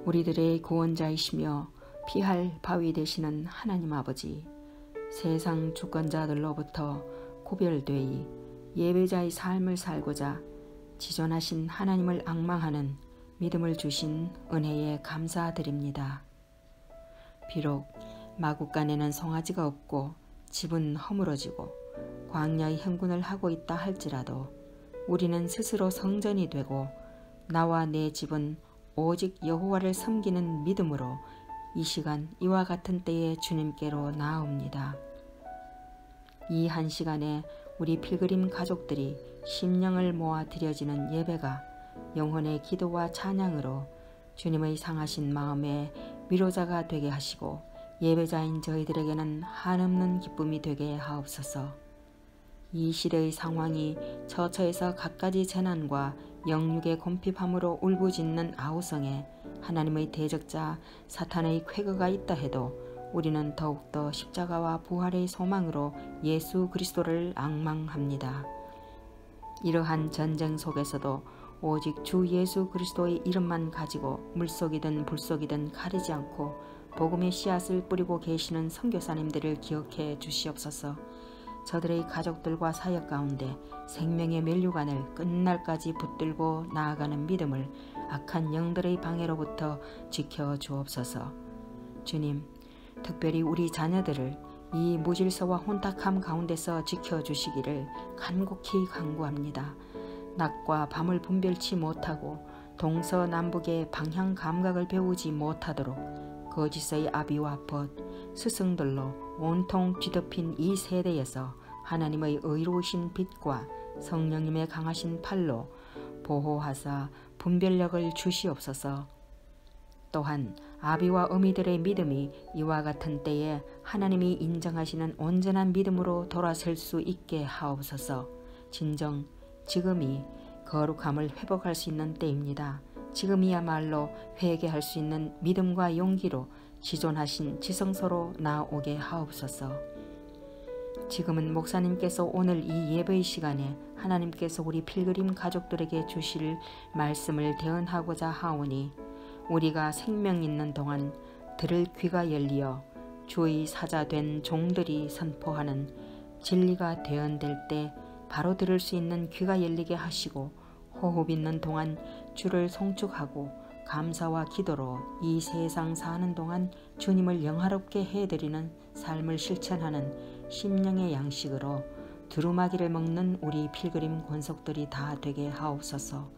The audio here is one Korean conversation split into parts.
우리들의 구원자이시며 피할 바위 되시는 하나님 아버지, 세상 주권자들로부터 구별되이 예배자의 삶을 살고자 지존하신 하나님을 앙망하는 믿음을 주신 은혜에 감사드립니다. 비록 마국간에는 송아지가 없고 집은 허물어지고 광야의 행군을 하고 있다 할지라도 우리는 스스로 성전이 되고 나와 내 집은 오직 여호와를 섬기는 믿음으로 이 시간 이와 같은 때에 주님께로 나아옵니다. 이 한 시간에 우리 필그림 가족들이 심령을 모아 드려지는 예배가 영혼의 기도와 찬양으로 주님의 상하신 마음의 위로자가 되게 하시고 예배자인 저희들에게는 한없는 기쁨이 되게 하옵소서. 이 시대의 상황이 처처에서 갖가지 재난과 영육의 곰핍함으로 울부짖는 아우성에 하나님의 대적자 사탄의 쾌거가 있다 해도 우리는 더욱더 십자가와 부활의 소망으로 예수 그리스도를 앙망합니다. 이러한 전쟁 속에서도 오직 주 예수 그리스도의 이름만 가지고 물속이든 불속이든 가리지 않고 복음의 씨앗을 뿌리고 계시는 선교사님들을 기억해 주시옵소서. 저들의 가족들과 사역 가운데 생명의 면류관을 끝날까지 붙들고 나아가는 믿음을 악한 영들의 방해로부터 지켜 주옵소서. 주님, 특별히 우리 자녀들을 이 무질서와 혼탁함 가운데서 지켜주시기를 간곡히 간구합니다. 낮과 밤을 분별치 못하고 동서남북의 방향 감각을 배우지 못하도록 거짓의 아비와 벗, 스승들로 온통 뒤덮인 이 세대에서 하나님의 의로우신 빛과 성령님의 강하신 팔로 보호하사 분별력을 주시옵소서. 또한 아비와 어미들의 믿음이 이와 같은 때에 하나님이 인정하시는 온전한 믿음으로 돌아설 수 있게 하옵소서. 진정 지금이 거룩함을 회복할 수 있는 때입니다. 지금이야말로 회개할 수 있는 믿음과 용기로 지존하신 지성소로 나오게 하옵소서. 지금은 목사님께서 오늘 이 예배의 시간에 하나님께서 우리 필그림 가족들에게 주실 말씀을 대언하고자 하오니 우리가 생명 있는 동안 들을 귀가 열리어 주의 사자된 종들이 선포하는 진리가 대언될 때 바로 들을 수 있는 귀가 열리게 하시고 호흡 있는 동안 주를 송축하고 감사와 기도로 이 세상 사는 동안 주님을 영화롭게 해드리는 삶을 실천하는 심령의 양식으로 두루마기를 먹는 우리 필그림 권속들이 다 되게 하옵소서.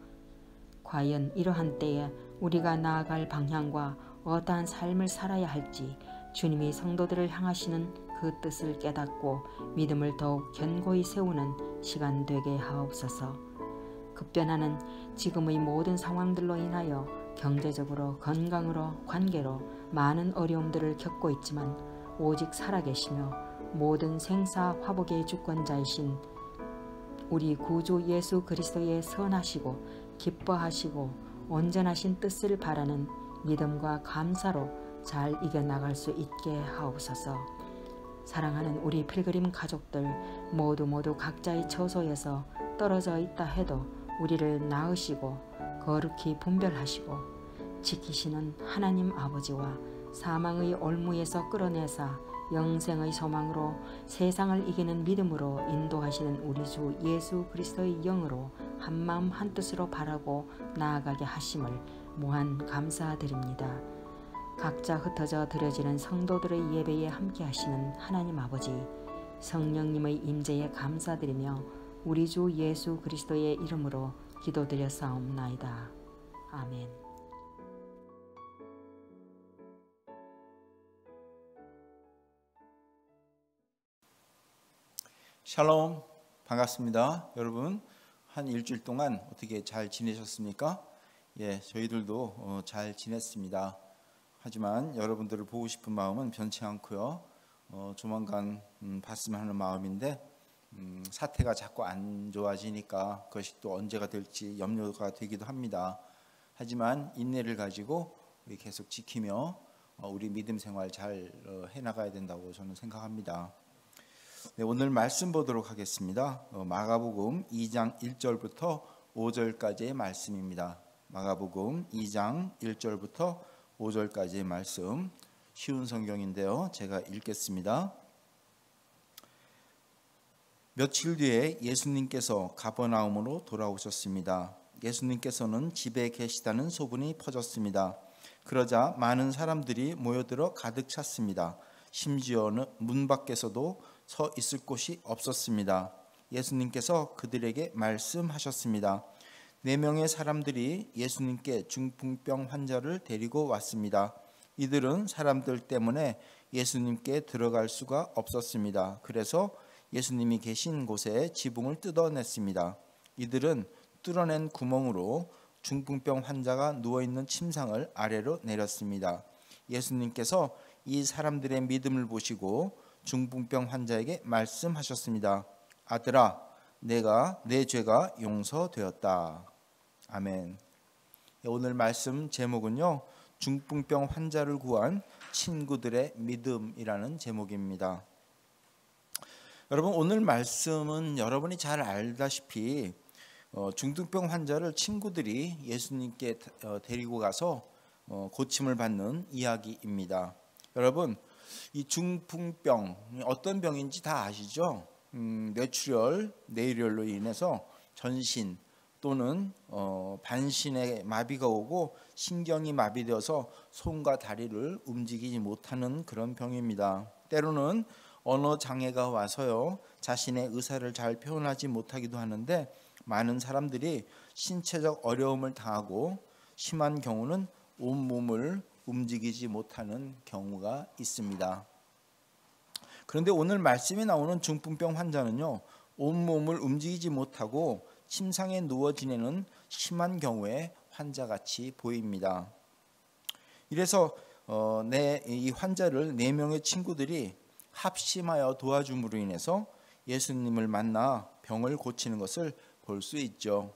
과연 이러한 때에 우리가 나아갈 방향과 어떠한 삶을 살아야 할지 주님이 성도들을 향하시는 그 뜻을 깨닫고 믿음을 더욱 견고히 세우는 시간 되게 하옵소서. 급변하는 지금의 모든 상황들로 인하여 경제적으로, 건강으로, 관계로 많은 어려움들을 겪고 있지만 오직 살아계시며 모든 생사 화복의 주권자이신 우리 구주 예수 그리스도의 선하시고 기뻐하시고 온전하신 뜻을 바라는 믿음과 감사로 잘 이겨나갈 수 있게 하옵소서. 사랑하는 우리 필그림 가족들 모두 각자의 처소에서 떨어져 있다 해도 우리를 낳으시고 거룩히 분별하시고 지키시는 하나님 아버지와 사망의 올무에서 끌어내사 영생의 소망으로 세상을 이기는 믿음으로 인도하시는 우리 주 예수 그리스도의 영으로 한마음 한뜻으로 바라고 나아가게 하심을 무한 감사드립니다. 각자 흩어져 드려지는 성도들의 예배에 함께 하시는 하나님 아버지, 성령님의 임재에 감사드리며 우리 주 예수 그리스도의 이름으로 기도드렸사옵나이다. 아멘. 샬롬, 반갑습니다. 여러분 한 일주일 동안 어떻게 잘 지내셨습니까? 예, 저희들도 잘 지냈습니다. 하지만 여러분들을 보고 싶은 마음은 변치 않고요. 조만간 봤으면 하는 마음인데 사태가 자꾸 안 좋아지니까 그것이 또 언제가 될지 염려가 되기도 합니다. 하지만 인내를 가지고 우리 계속 지키며 우리 믿음 생활 잘 해나가야 된다고 저는 생각합니다. 네, 오늘 말씀 보도록 하겠습니다. 마가복음 2장 1절부터 5절까지의 말씀입니다. 마가복음 2장 1절부터 5절까지의 말씀, 쉬운 성경인데요. 제가 읽겠습니다. 며칠 뒤에 예수님께서 가버나움으로 돌아오셨습니다. 예수님께서는 집에 계시다는 소문이 퍼졌습니다. 그러자 많은 사람들이 모여들어 가득 찼습니다. 심지어는 문 밖에서도 서 있을 곳이 없었습니다. 예수님께서 그들에게 말씀하셨습니다. 4명의 사람들이 예수님께 중풍병 환자를 데리고 왔습니다. 이들은 사람들 때문에 예수님께 들어갈 수가 없었습니다. 그래서 예수님이 계신 곳에 지붕을 뜯어냈습니다. 이들은 뚫어낸 구멍으로 중풍병 환자가 누워있는 침상을 아래로 내렸습니다. 예수님께서 이 사람들의 믿음을 보시고 중풍병 환자에게 말씀하셨습니다. 아들아, 내 죄가 용서되었다. 아멘. 오늘 말씀 제목은요, 중풍병 환자를 구한 친구들의 믿음이라는 제목입니다. 여러분, 오늘 말씀은 여러분이 잘 알다시피 중풍병 환자를 친구들이 예수님께 데리고 가서 고침을 받는 이야기입니다. 여러분, 이 중풍병 어떤 병인지 다 아시죠? 뇌출혈, 뇌혈로 인해서 전신 또는 반신에 마비가 오고 신경이 마비되어서 손과 다리를 움직이지 못하는 그런 병입니다. 때로는 언어 장애가 와서요, 자신의 의사를 잘 표현하지 못하기도 하는데, 많은 사람들이 신체적 어려움을 당하고 심한 경우는 온몸을 움직이지 못하는 경우가 있습니다. 그런데 오늘 말씀에 나오는 중풍병 환자는요, 온몸을 움직이지 못하고 침상에 누워 지내는 심한 경우의 환자같이 보입니다. 이래서 이 환자를 4명의 친구들이 합심하여 도와줌으로 인해서 예수님을 만나 병을 고치는 것을 볼 수 있죠.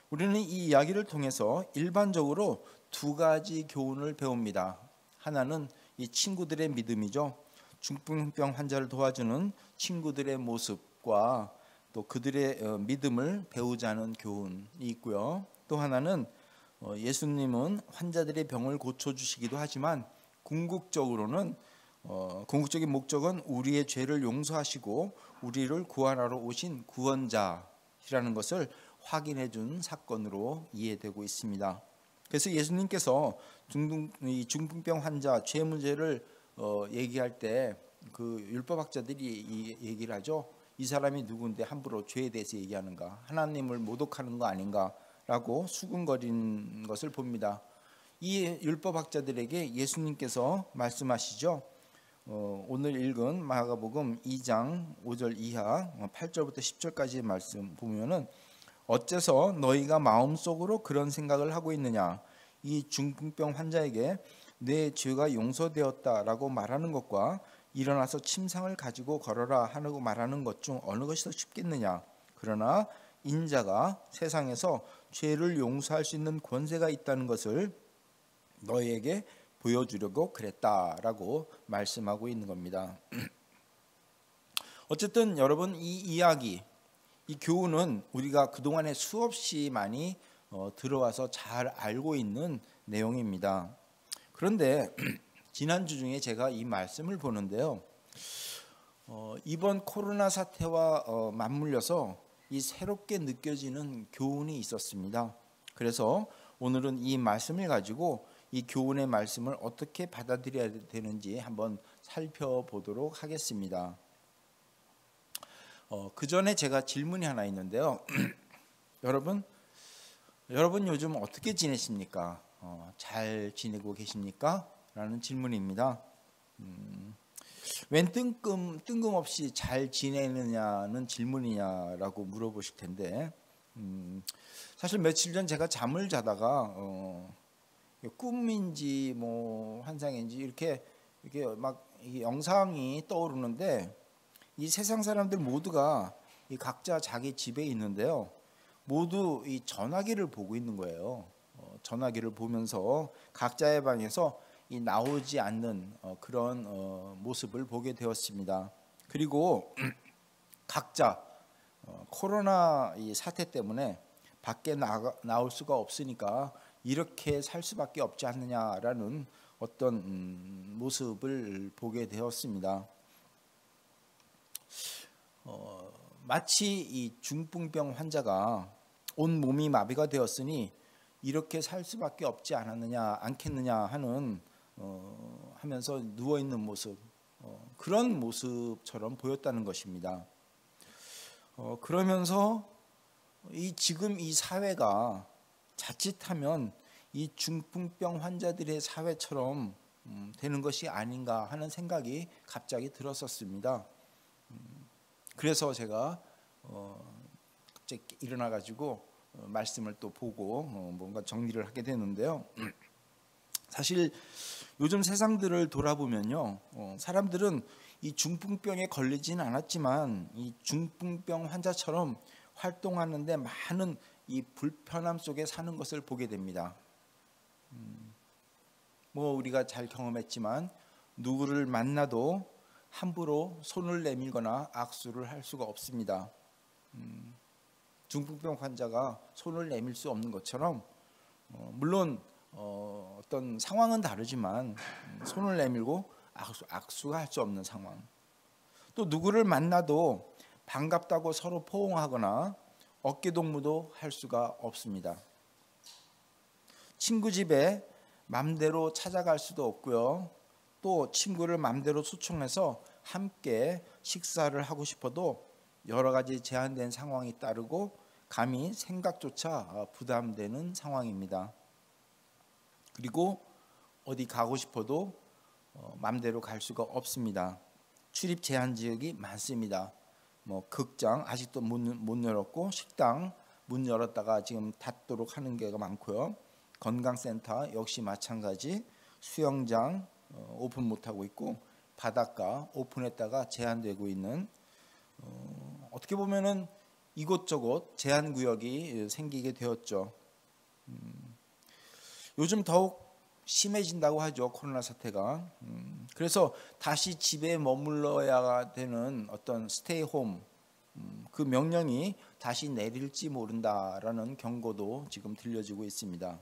우리는 이 이야기를 통해서 일반적으로 2가지 교훈을 배웁니다. 하나는 이 친구들의 믿음이죠. 중풍병 환자를 도와주는 친구들의 모습과 또 그들의 믿음을 배우자는 교훈이 있고요. 또 하나는 예수님은 환자들의 병을 고쳐주시기도 하지만 궁극적인 목적은 우리의 죄를 용서하시고 우리를 구원하러 오신 구원자라는 것을 확인해 준 사건으로 이해되고 있습니다. 그래서 예수님께서 중풍병 환자 죄 문제를 얘기할 때 그 율법학자들이 얘기를 하죠. 이 사람이 누구인데 함부로 죄에 대해서 얘기하는가, 하나님을 모독하는 거 아닌가라고 수군거리는 것을 봅니다. 이 율법학자들에게 예수님께서 말씀하시죠. 오늘 읽은 마가복음 2장 5절 이하 8절부터 10절까지의 말씀 보면은, 어째서 너희가 마음속으로 그런 생각을 하고 있느냐, 이 중풍병 환자에게 내 죄가 용서되었다라고 말하는 것과 일어나서 침상을 가지고 걸어라 하고 말하는 것 중 어느 것이 더 쉽겠느냐. 그러나 인자가 세상에서 죄를 용서할 수 있는 권세가 있다는 것을 너희에게 보여주려고 그랬다라고 말씀하고 있는 겁니다. 어쨌든 여러분, 이 이야기, 이 교훈은 우리가 그동안에 수없이 많이 들어와서 잘 알고 있는 내용입니다. 그런데 지난주 중에 제가 이 말씀을 보는데요, 이번 코로나 사태와 맞물려서 이 새롭게 느껴지는 교훈이 있었습니다. 그래서 오늘은 이 말씀을 가지고 이 교훈의 말씀을 어떻게 받아들여야 되는지 한번 살펴보도록 하겠습니다. 그 전에 제가 질문이 하나 있는데요. 여러분 요즘 어떻게 지내십니까? 잘 지내고 계십니까? 라는 질문입니다. 웬 뜬금없이 잘 지내느냐는 질문이냐라고 물어보실 텐데, 사실 며칠 전 제가 잠을 자다가 꿈인지 뭐 환상인지 이렇게 막 영상이 떠오르는데, 이 세상 사람들 모두가 이 각자 자기 집에 있는데요, 모두 이 전화기를 보고 있는 거예요. 전화기를 보면서 각자의 방에서 이 나오지 않는 그런 모습을 보게 되었습니다. 그리고 각자 코로나 이 사태 때문에 밖에 나올 수가 없으니까 이렇게 살 수밖에 없지 않느냐라는 어떤 모습을 보게 되었습니다. 마치 이 중풍병 환자가 온 몸이 마비가 되었으니 이렇게 살 수밖에 없지 않겠느냐 하는 하면서 누워 있는 모습, 그런 모습처럼 보였다는 것입니다. 그러면서 지금 이 사회가 자칫하면 이 중풍병 환자들의 사회처럼 되는 것이 아닌가 하는 생각이 갑자기 들었었습니다. 그래서 제가 갑자기 일어나 가지고 말씀을 또 보고 뭔가 정리를 하게 되는데요. 사실 요즘 세상들을 돌아보면요, 사람들은 이 중풍병에 걸리지는 않았지만 이 중풍병 환자처럼 활동하는데 많은 이 불편함 속에 사는 것을 보게 됩니다. 뭐 우리가 잘 경험했지만 누구를 만나도 함부로 손을 내밀거나 악수를 할 수가 없습니다. 중풍병 환자가 손을 내밀 수 없는 것처럼 물론 어떤 상황은 다르지만 손을 내밀고 악수가 할 수 없는 상황. 또 누구를 만나도 반갑다고 서로 포옹하거나 어깨동무도 할 수가 없습니다. 친구 집에 맘대로 찾아갈 수도 없고요. 또 친구를 맘대로 초청해서 함께 식사를 하고 싶어도 여러 가지 제한된 상황이 따르고 감히 생각조차 부담되는 상황입니다. 그리고 어디 가고 싶어도 맘대로 갈 수가 없습니다. 출입 제한 지역이 많습니다. 뭐 극장 아직도 못 열었고, 식당 문 열었다가 지금 닫도록 하는 게가 많고요. 건강센터 역시 마찬가지, 수영장 오픈 못하고 있고, 바닷가 오픈했다가 제한되고 있는, 어떻게 보면은 이곳저곳 제한 구역이 생기게 되었죠. 요즘 더욱 심해진다고 하죠, 코로나 사태가. 그래서 다시 집에 머물러야 되는 어떤 스테이홈, 그 명령이 다시 내릴지 모른다라는 경고도 지금 들려지고 있습니다.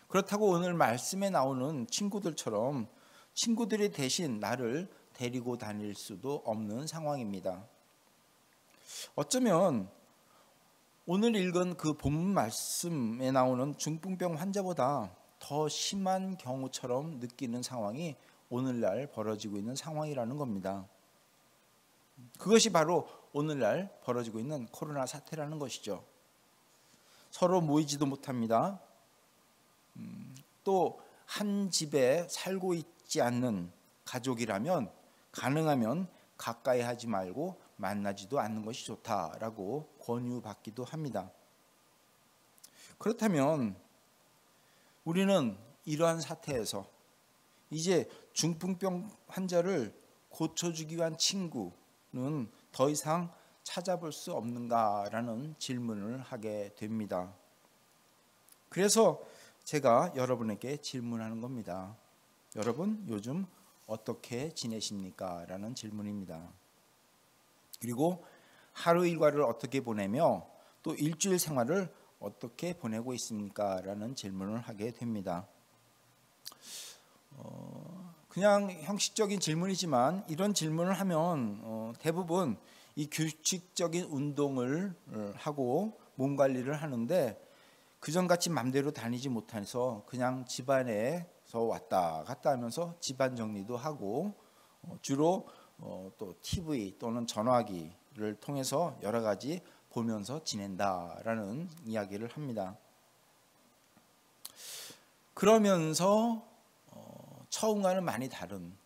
그렇다고 오늘 말씀에 나오는 친구들처럼 친구들이 대신 나를 데리고 다닐 수도 없는 상황입니다. 어쩌면 오늘 읽은 그 본문 말씀에 나오는 중풍병 환자보다 더 심한 경우처럼 느끼는 상황이 오늘날 벌어지고 있는 상황이라는 겁니다. 그것이 바로 오늘날 벌어지고 있는 코로나 사태라는 것이죠. 서로 모이지도 못합니다. 또 한 집에 살고 있지 않는 가족이라면 가능하면 가까이 하지 말고 만나지도 않는 것이 좋다라고 권유받기도 합니다. 그렇다면 우리는 이러한 사태에서 이제 중풍병 환자를 고쳐주기 위한 친구는 더 이상 찾아볼 수 없는가라는 질문을 하게 됩니다. 그래서 제가 여러분에게 질문하는 겁니다. 여러분 요즘 어떻게 지내십니까? 라는 질문입니다. 그리고 하루 일과를 어떻게 보내며 또 일주일 생활을 어떻게 보내고 있습니까? 라는 질문을 하게 됩니다. 그냥 형식적인 질문이지만 이런 질문을 하면 대부분 이 규칙적인 운동을 하고 몸 관리를 하는데 그전같이 맘대로 다니지 못해서 그냥 집안에서 왔다 갔다 하면서 집안 정리도 하고 주로 또 TV 또는 전화기를 통해서 여러 가지 보면서 지낸다라는 이야기를 합니다. 그러면서 처음과는 많이 다른,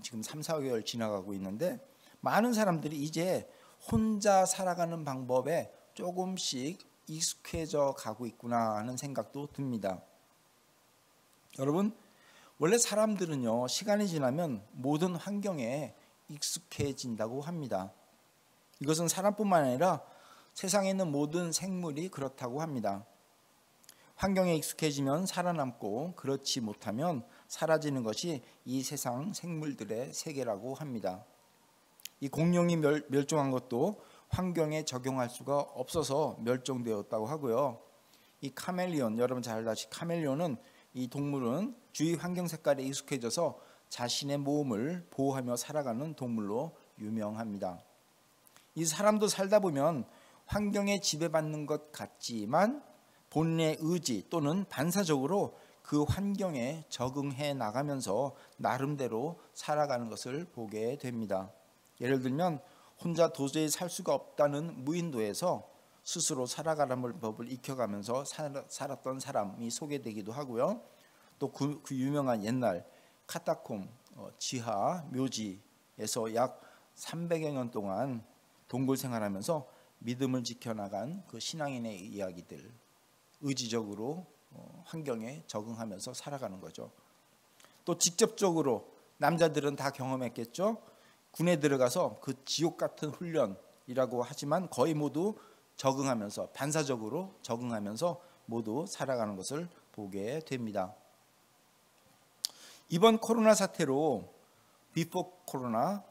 지금 3, 4개월 지나가고 있는데 많은 사람들이 이제 혼자 살아가는 방법에 조금씩 익숙해져 가고 있구나 하는 생각도 듭니다. 여러분, 원래 사람들은요, 시간이 지나면 모든 환경에 익숙해진다고 합니다. 이것은 사람뿐만 아니라 세상에 있는 모든 생물이 그렇다고 합니다. 환경에 익숙해지면 살아남고 그렇지 못하면 사라지는 것이 이 세상 생물들의 세계라고 합니다. 이 공룡이 멸종한 것도 환경에 적용할 수가 없어서 멸종되었다고 하고요. 이 카멜리온, 여러분 잘 아시죠? 카멜리온은 이 동물은 주위 환경 색깔에 익숙해져서 자신의 몸을 보호하며 살아가는 동물로 유명합니다. 이 사람도 살다 보면 환경에 지배받는 것 같지만 본인의 의지 또는 반사적으로 그 환경에 적응해 나가면서 나름대로 살아가는 것을 보게 됩니다. 예를 들면 혼자 도저히 살 수가 없다는 무인도에서 스스로 살아가는 법을 익혀가면서 살았던 사람이 소개되기도 하고요. 또 그 유명한 옛날 카타콤 지하 묘지에서 약 300여 년 동안 동굴 생활하면서 믿음을 지켜나간 그 신앙인의 이야기들, 의지적으로 환경에 적응하면서 살아가는 거죠. 또 직접적으로 남자들은 다 경험했겠죠. 군에 들어가서 그 지옥 같은 훈련이라고 하지만 거의 모두 적응하면서 반사적으로 적응하면서 모두 살아가는 것을 보게 됩니다. 이번 코로나 사태로 비포 코로나,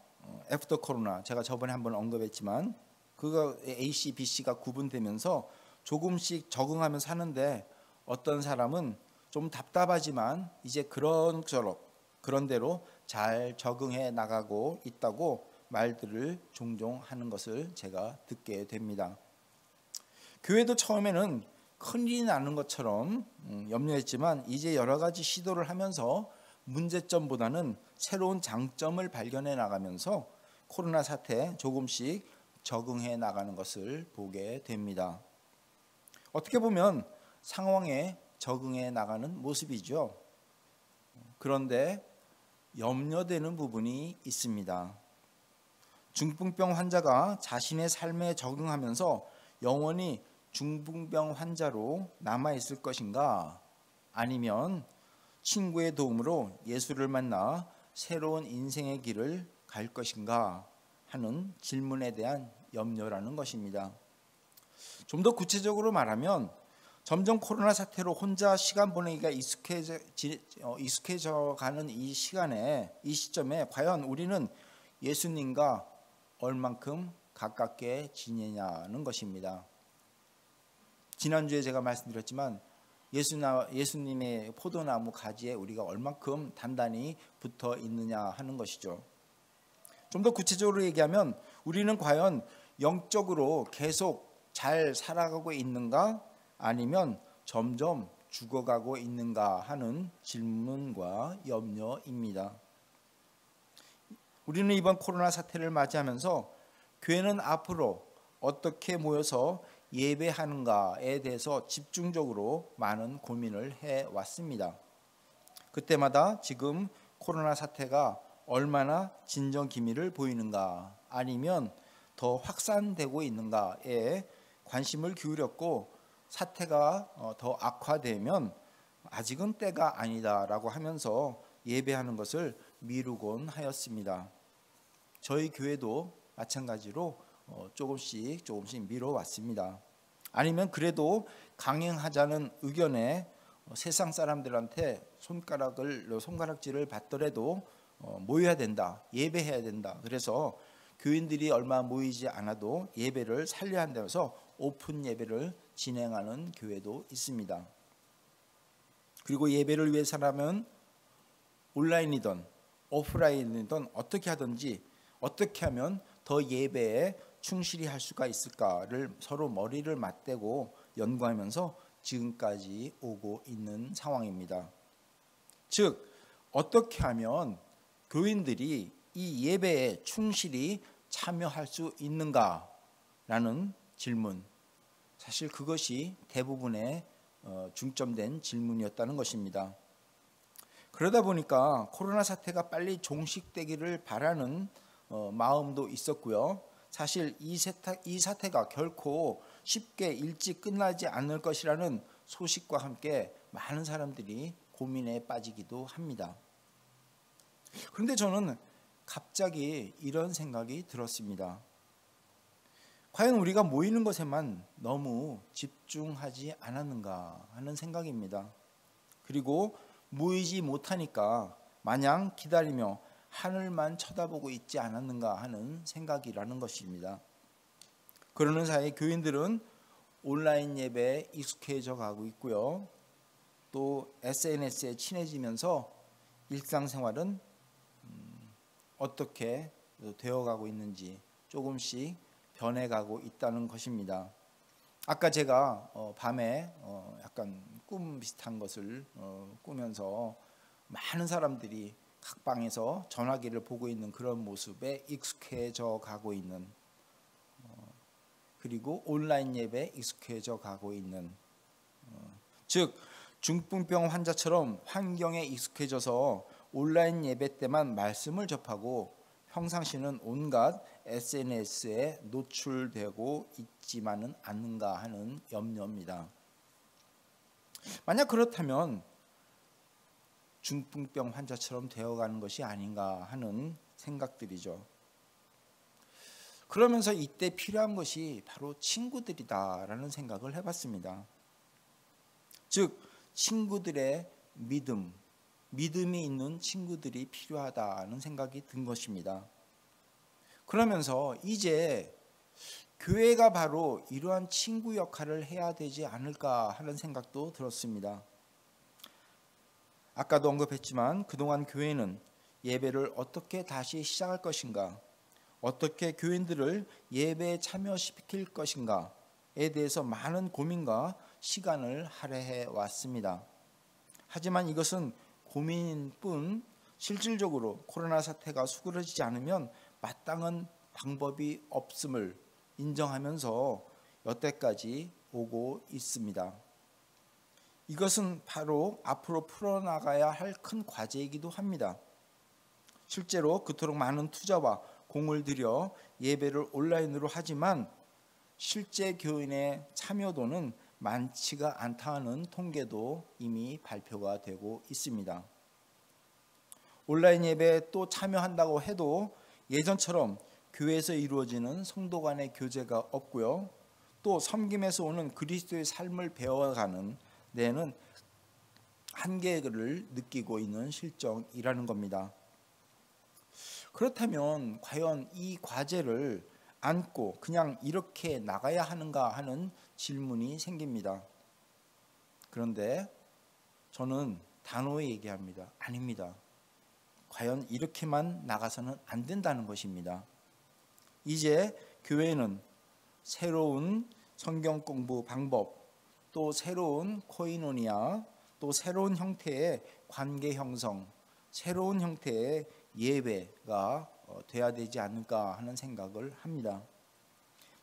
애프터 코로나, 제가 저번에 한번 언급했지만 그거 AC, BC가 구분되면서 조금씩 적응하면서 하는데 어떤 사람은 좀 답답하지만 이제 그런 대로 잘 적응해 나가고 있다고 말들을 종종 하는 것을 제가 듣게 됩니다. 교회도 처음에는 큰일이 나는 것처럼 염려했지만 이제 여러 가지 시도를 하면서 문제점보다는 새로운 장점을 발견해 나가면서 코로나 사태에 조금씩 적응해 나가는 것을 보게 됩니다. 어떻게 보면 상황에 적응해 나가는 모습이죠. 그런데 염려되는 부분이 있습니다. 중풍병 환자가 자신의 삶에 적응하면서 영원히 중풍병 환자로 남아있을 것인가? 아니면 친구의 도움으로 예수를 만나 새로운 인생의 길을 갈 것인가 하는 질문에 대한 염려라는 것입니다. 좀 더 구체적으로 말하면 점점 코로나 사태로 혼자 시간 보내기가 익숙해져 가는 이 시점에 과연 우리는 예수님과 얼만큼 가깝게 지내냐는 것입니다. 지난주에 제가 말씀드렸지만 예수님의 포도나무 가지에 우리가 얼만큼 단단히 붙어 있느냐 하는 것이죠. 좀 더 구체적으로 얘기하면 우리는 과연 영적으로 계속 잘 살아가고 있는가 아니면 점점 죽어가고 있는가 하는 질문과 염려입니다. 우리는 이번 코로나 사태를 맞이하면서 교회는 앞으로 어떻게 모여서 예배하는가에 대해서 집중적으로 많은 고민을 해왔습니다. 그때마다 지금 코로나 사태가 얼마나 진정 기미를 보이는가 아니면 더 확산되고 있는가에 관심을 기울였고 사태가 더 악화되면 아직은 때가 아니다라고 하면서 예배하는 것을 미루곤 하였습니다. 저희 교회도 마찬가지로 조금씩 미뤄왔습니다. 아니면 그래도 강행하자는 의견에 세상 사람들한테 손가락질을 받더라도 모여야 된다, 예배해야 된다. 그래서 교인들이 얼마 모이지 않아도 예배를 살려야 한다면서 오픈 예배를 진행하는 교회도 있습니다. 그리고 예배를 위해서라면 온라인이든 오프라인이든 어떻게 하든지 어떻게 하면 더 예배에 충실히 할 수가 있을까를 서로 머리를 맞대고 연구하면서 지금까지 오고 있는 상황입니다. 즉 어떻게 하면 교인들이 이 예배에 충실히 참여할 수 있는가라는 질문, 사실 그것이 대부분의 중점된 질문이었다는 것입니다. 그러다 보니까 코로나 사태가 빨리 종식되기를 바라는 마음도 있었고요. 사실 이 사태가 결코 쉽게 일찍 끝나지 않을 것이라는 소식과 함께 많은 사람들이 고민에 빠지기도 합니다. 그런데 저는 갑자기 이런 생각이 들었습니다. 과연 우리가 모이는 것에만 너무 집중하지 않았는가 하는 생각입니다. 그리고 모이지 못하니까 마냥 기다리며 하늘만 쳐다보고 있지 않았는가 하는 생각이라는 것입니다. 그러는 사이 교인들은 온라인 예배에 익숙해져 가고 있고요. 또 SNS에 친해지면서 일상생활은 어떻게 되어가고 있는지 조금씩 변해가고 있다는 것입니다. 아까 제가 밤에 약간 꿈 비슷한 것을 꾸면서 많은 사람들이 각 방에서 전화기를 보고 있는 그런 모습에 익숙해져 가고 있는, 그리고 온라인 예배에 익숙해져 가고 있는, 즉 중풍병 환자처럼 환경에 익숙해져서 온라인 예배 때만 말씀을 접하고 평상시는 온갖 SNS에 노출되고 있지만은 않는가 하는 염려입니다. 만약 그렇다면 중풍병 환자처럼 되어가는 것이 아닌가 하는 생각들이죠. 그러면서 이때 필요한 것이 바로 친구들이다라는 생각을 해봤습니다. 즉 친구들의 믿음이 있는 친구들이 필요하다는 생각이 든 것입니다. 그러면서 이제 교회가 바로 이러한 친구 역할을 해야 되지 않을까 하는 생각도 들었습니다. 아까도 언급했지만 그동안 교회는 예배를 어떻게 다시 시작할 것인가, 어떻게 교인들을 예배에 참여시킬 것인가에 대해서 많은 고민과 시간을 할애해 왔습니다. 하지만 이것은 고민뿐 실질적으로 코로나 사태가 수그러지지 않으면 마땅한 방법이 없음을 인정하면서 여태까지 오고 있습니다. 이것은 바로 앞으로 풀어나가야 할 큰 과제이기도 합니다. 실제로 그토록 많은 투자와 공을 들여 예배를 온라인으로 하지만 실제 교인의 참여도는 많지가 않다는 통계도 이미 발표가 되고 있습니다. 온라인 예배에 또 참여한다고 해도 예전처럼 교회에서 이루어지는 성도 간의 교제가 없고요. 또 섬김에서 오는 그리스도의 삶을 배워가는 데에는 한계를 느끼고 있는 실정이라는 겁니다. 그렇다면 과연 이 과제를 안고 그냥 이렇게 나가야 하는가 하는 질문이 생깁니다. 그런데 저는 단호히 얘기합니다. 아닙니다. 과연 이렇게만 나가서는 안 된다는 것입니다. 이제 교회는 새로운 성경 공부 방법, 또 새로운 코이노니아, 또 새로운 형태의 관계 형성, 새로운 형태의 예배가 돼야 되지 않을까 하는 생각을 합니다.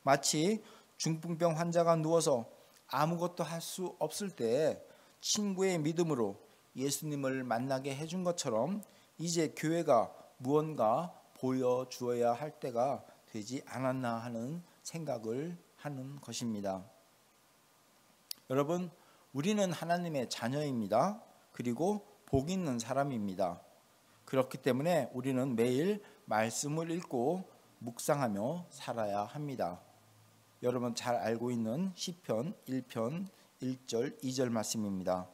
마치 중풍병 환자가 누워서 아무것도 할 수 없을 때 친구의 믿음으로 예수님을 만나게 해준 것처럼 이제 교회가 무언가 보여주어야 할 때가 되지 않았나 하는 생각을 하는 것입니다. 여러분, 우리는 하나님의 자녀입니다. 그리고 복 있는 사람입니다. 그렇기 때문에 우리는 매일 말씀을 읽고 묵상하며 살아야 합니다. 여러분 잘 알고 있는 시편 1편 1절 2절 말씀입니다.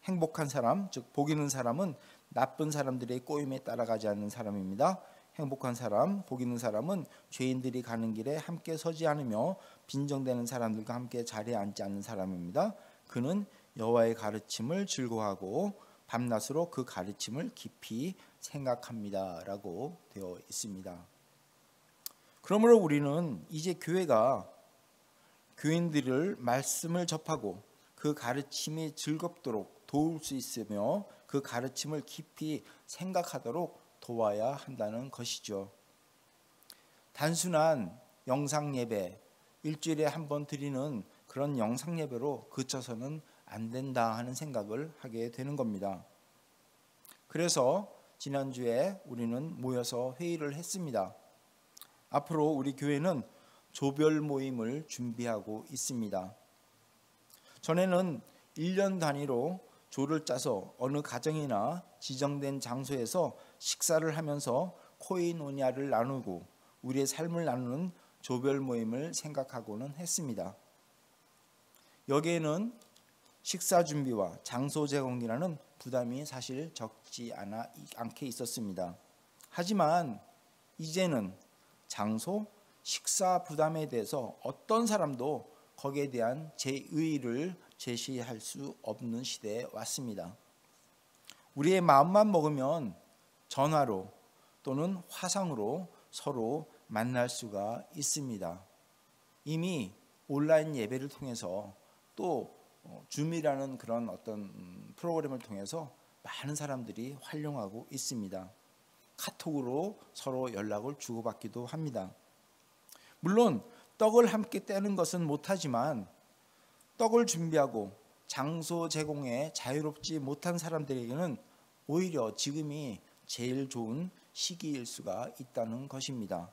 행복한 사람, 즉 복 있는 사람은 나쁜 사람들의 꼬임에 따라가지 않는 사람입니다. 행복한 사람, 복 있는 사람은 죄인들이 가는 길에 함께 서지 않으며 빈정대는 사람들과 함께 자리에 앉지 않는 사람입니다. 그는 여호와의 가르침을 즐거워하고 밤낮으로 그 가르침을 깊이 생각합니다. 라고 되어 있습니다. 그러므로 우리는 이제 교회가 교인들을 말씀을 접하고 그 가르침이 즐겁도록 도울 수 있으며 그 가르침을 깊이 생각하도록 도와야 한다는 것이죠. 단순한 영상 예배, 일주일에 한 번 드리는 그런 영상 예배로 그쳐서는 안 된다 하는 생각을 하게 되는 겁니다. 그래서 지난주에 우리는 모여서 회의를 했습니다. 앞으로 우리 교회는 조별 모임을 준비하고 있습니다. 전에는 1년 단위로 조를 짜서 어느 가정이나 지정된 장소에서 식사를 하면서 코이노니아를 나누고 우리의 삶을 나누는 조별 모임을 생각하고는 했습니다. 여기에는 식사 준비와 장소 제공이라는 부담이 사실 적지 않게 있었습니다. 하지만 이제는 장소, 식사 부담에 대해서 어떤 사람도 거기에 대한 제의를 제시할 수 없는 시대에 왔습니다. 우리의 마음만 먹으면 전화로 또는 화상으로 서로 만날 수가 있습니다. 이미 온라인 예배를 통해서 또 줌이라는 그런 어떤 프로그램을 통해서 많은 사람들이 활용하고 있습니다. 카톡으로 서로 연락을 주고받기도 합니다. 물론 떡을 함께 떼는 것은 못하지만 떡을 준비하고 장소 제공에 자유롭지 못한 사람들에게는 오히려 지금이 제일 좋은 시기일 수가 있다는 것입니다.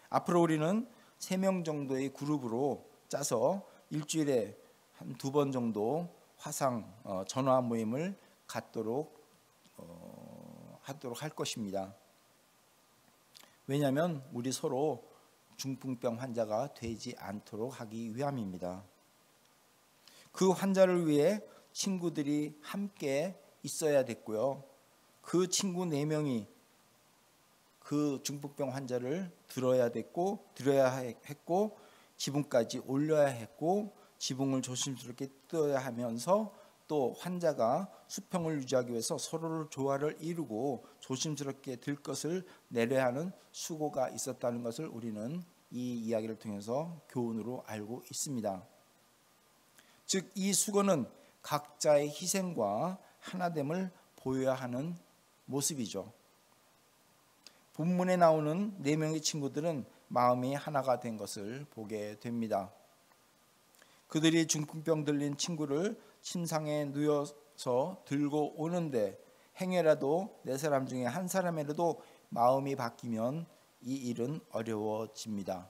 앞으로 우리는 3명 정도의 그룹으로 짜서 일주일에 한 2번 정도 화상 전화 모임을 갖도록 하도록 할 것입니다. 왜냐하면 우리 서로 중풍병 환자가 되지 않도록 하기 위함입니다. 그 환자를 위해 친구들이 함께 있어야 됐고요. 그 친구 4명이 그 중풍병 환자를 들어야 했고 지붕까지 올려야 했고 지붕을 조심스럽게 뜯어야 하면서 또 환자가 수평을 유지하기 위해서 서로를 조화를 이루고 조심스럽게 들 것을 내려야 하는 수고가 있었다는 것을 우리는 이 이야기를 통해서 교훈으로 알고 있습니다. 즉 이 수고는 각자의 희생과 하나됨을 보여야 하는 모습이죠. 본문에 나오는 4명의 친구들은 마음이 하나가 된 것을 보게 됩니다. 그들이 중풍병 들린 친구를 침상에 누워서 들고 오는데 행여라도 4사람 중에 한 사람이라도 마음이 바뀌면 이 일은 어려워집니다.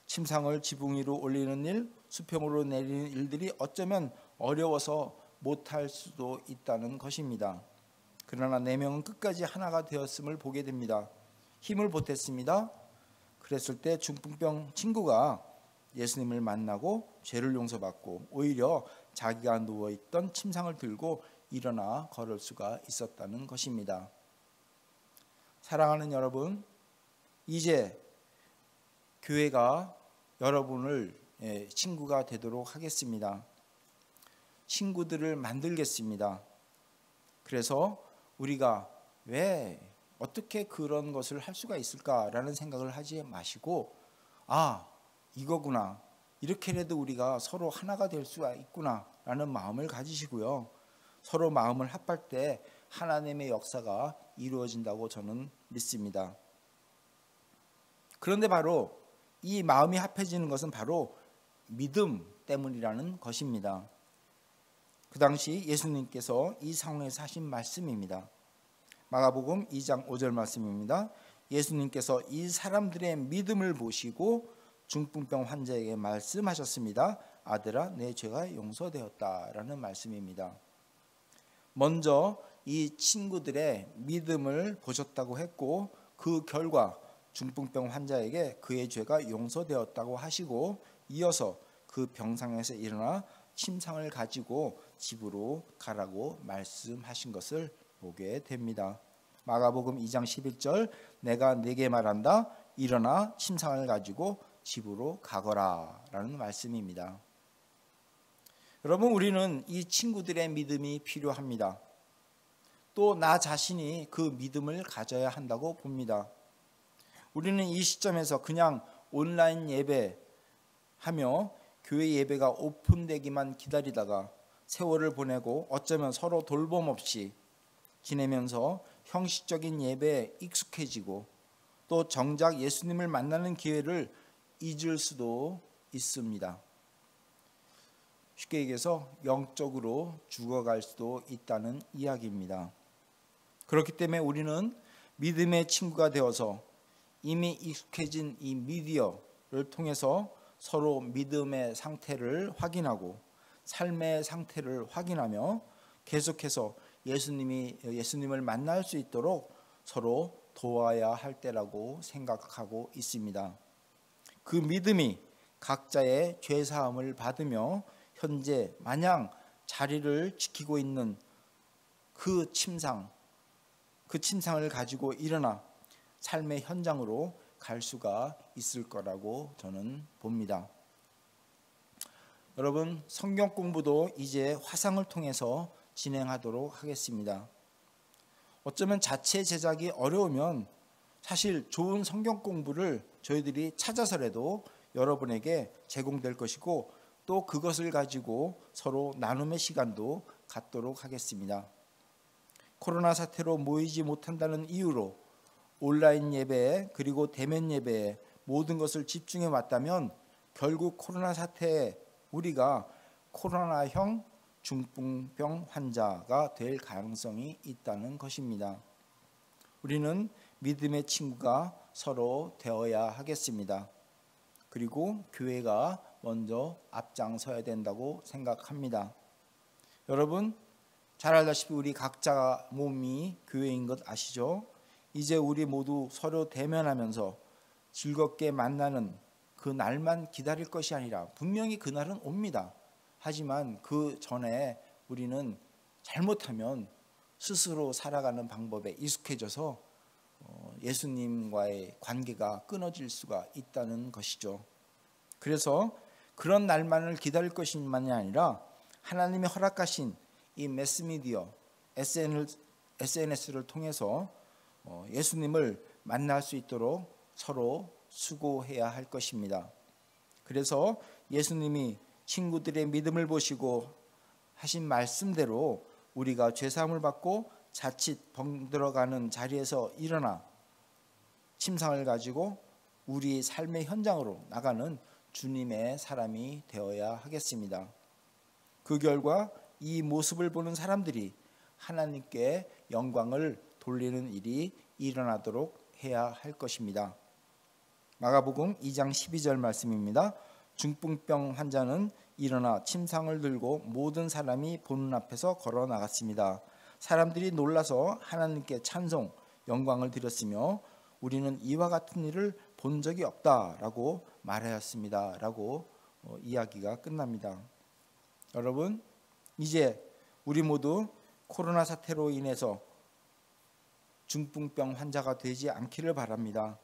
침상을 지붕 위로 올리는 일, 수평으로 내리는 일들이 어쩌면 어려워서 못할 수도 있다는 것입니다. 그러나 4명은 끝까지 하나가 되었음을 보게 됩니다. 힘을 보탰습니다. 그랬을 때 중풍병 친구가 예수님을 만나고 죄를 용서받고 오히려 자기가 누워있던 침상을 들고 일어나 걸을 수가 있었다는 것입니다. 사랑하는 여러분, 이제 교회가 여러분을 친구가 되도록 하겠습니다. 친구들을 만들겠습니다. 그래서 우리가 왜 어떻게 그런 것을 할 수가 있을까라는 생각을 하지 마시고 이거구나, 이렇게라도 우리가 서로 하나가 될 수가 있구나라는 마음을 가지시고요. 서로 마음을 합할 때 하나님의 역사가 이루어진다고 저는 믿습니다. 그런데 바로 이 마음이 합해지는 것은 바로 믿음 때문이라는 것입니다. 그 당시 예수님께서 이 상황에서 하신 말씀입니다. 마가복음 2장 5절 말씀입니다. 예수님께서 이 사람들의 믿음을 보시고 중풍병 환자에게 말씀하셨습니다. 아들아, 내 죄가 용서되었다라는 말씀입니다. 먼저 이 친구들의 믿음을 보셨다고 했고 그 결과 중풍병 환자에게 그의 죄가 용서되었다고 하시고 이어서 그 병상에서 일어나 침상을 가지고 집으로 가라고 말씀하신 것을 보게 됩니다. 마가복음 2장 11절 내가 네게 말한다 일어나 침상을 가지고 집으로 가거라 라는 말씀입니다. 여러분, 우리는 이 친구들의 믿음이 필요합니다. 또 나 자신이 그 믿음을 가져야 한다고 봅니다. 우리는 이 시점에서 그냥 온라인 예배하며 교회 예배가 오픈되기만 기다리다가 세월을 보내고 어쩌면 서로 돌봄 없이 지내면서 형식적인 예배에 익숙해지고 또 정작 예수님을 만나는 기회를 잊을 수도 있습니다. 쉽게 얘기해서 영적으로 죽어갈 수도 있다는 이야기입니다. 그렇기 때문에 우리는 믿음의 친구가 되어서 이미 익숙해진 이 미디어를 통해서 서로 믿음의 상태를 확인하고 삶의 상태를 확인하며 계속해서 예수님을 만날 수 있도록 서로 도와야 할 때라고 생각하고 있습니다. 그 믿음이 각자의 죄사함을 받으며 현재 마냥 자리를 지키고 있는 그 침상을 가지고 일어나 삶의 현장으로 갈 수가 있을 거라고 저는 봅니다. 여러분, 성경 공부도 이제 화상을 통해서 진행하도록 하겠습니다. 어쩌면 자체 제작이 어려우면 사실 좋은 성경 공부를 저희들이 찾아서라도 여러분에게 제공될 것이고, 또 그것을 가지고 서로 나눔의 시간도 갖도록 하겠습니다. 코로나 사태로 모이지 못한다는 이유로 온라인 예배 그리고 대면 예배에 모든 것을 집중해 왔다면 결국 코로나 사태에 우리가 코로나형 중풍병 환자가 될 가능성이 있다는 것입니다. 우리는 믿음의 친구가 서로 되어야 하겠습니다. 그리고 교회가 먼저 앞장서야 된다고 생각합니다. 여러분, 잘 알다시피 우리 각자 몸이 교회인 것 아시죠? 이제 우리 모두 서로 대면하면서 즐겁게 만나는 그 날만 기다릴 것이 아니라 분명히 그날은 옵니다. 하지만 그 전에 우리는 잘못하면 스스로 살아가는 방법에 익숙해져서 예수님과의 관계가 끊어질 수가 있다는 것이죠. 그래서 그런 날만을 기다릴 것만이 아니라 하나님이 허락하신 이 매스미디어, SNS를 통해서 예수님을 만날 수 있도록 서로 수고해야 할 것입니다. 그래서 예수님이 친구들의 믿음을 보시고 하신 말씀대로 우리가 죄사함을 받고 자칫 병들어가는 자리에서 일어나 침상을 가지고 우리 삶의 현장으로 나가는 주님의 사람이 되어야 하겠습니다. 그 결과 이 모습을 보는 사람들이 하나님께 영광을 돌리는 일이 일어나도록 해야 할 것입니다. 마가복음 2장 12절 말씀입니다. 중풍병 환자는 일어나 침상을 들고 모든 사람이 보는 앞에서 걸어 나갔습니다. 사람들이 놀라서 하나님께 찬송, 영광을 드렸으며 우리는 이와 같은 일을 본 적이 없다라고 말하였습니다. 라고 이야기가 끝납니다. 여러분, 이제 우리 모두 코로나 사태로 인해서 중풍병 환자가 되지 않기를 바랍니다.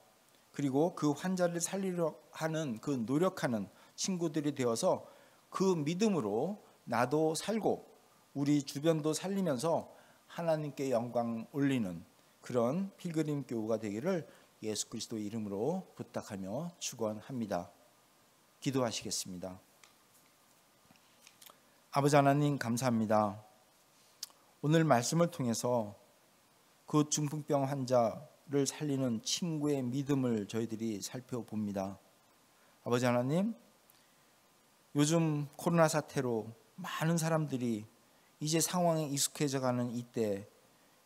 그리고 그 환자를 살리려 하는 그 노력하는 친구들이 되어서 그 믿음으로 나도 살고 우리 주변도 살리면서 하나님께 영광 올리는 그런 필그림 교우가 되기를 예수 그리스도 이름으로 부탁하며 축원합니다. 기도하시겠습니다. 아버지 하나님, 감사합니다. 오늘 말씀을 통해서 그 중풍병 환자를 살리는 친구의 믿음을 저희들이 살펴봅니다. 아버지 하나님, 요즘 코로나 사태로 많은 사람들이 이제 상황에 익숙해져가는 이때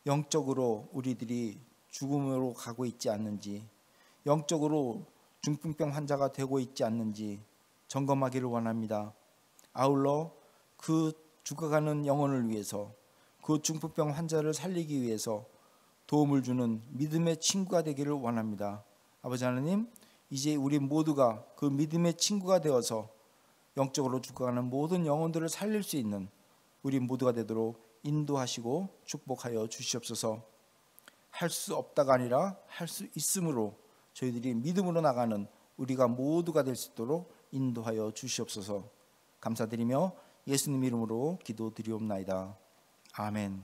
영적으로 우리들이 죽음으로 가고 있지 않는지, 영적으로 중풍병 환자가 되고 있지 않는지 점검하기를 원합니다. 아울러 그 죽어가는 영혼을 위해서, 그 중풍병 환자를 살리기 위해서 도움을 주는 믿음의 친구가 되기를 원합니다. 아버지 하나님, 이제 우리 모두가 그 믿음의 친구가 되어서 영적으로 죽어가는 모든 영혼들을 살릴 수 있는 우리 모두가 되도록 인도하시고 축복하여 주시옵소서. 할 수 없다가 아니라 할 수 있음으로 저희들이 믿음으로 나가는 우리가 모두가 될 수 있도록 인도하여 주시옵소서. 감사드리며 예수님 이름으로 기도드리옵나이다. 아멘.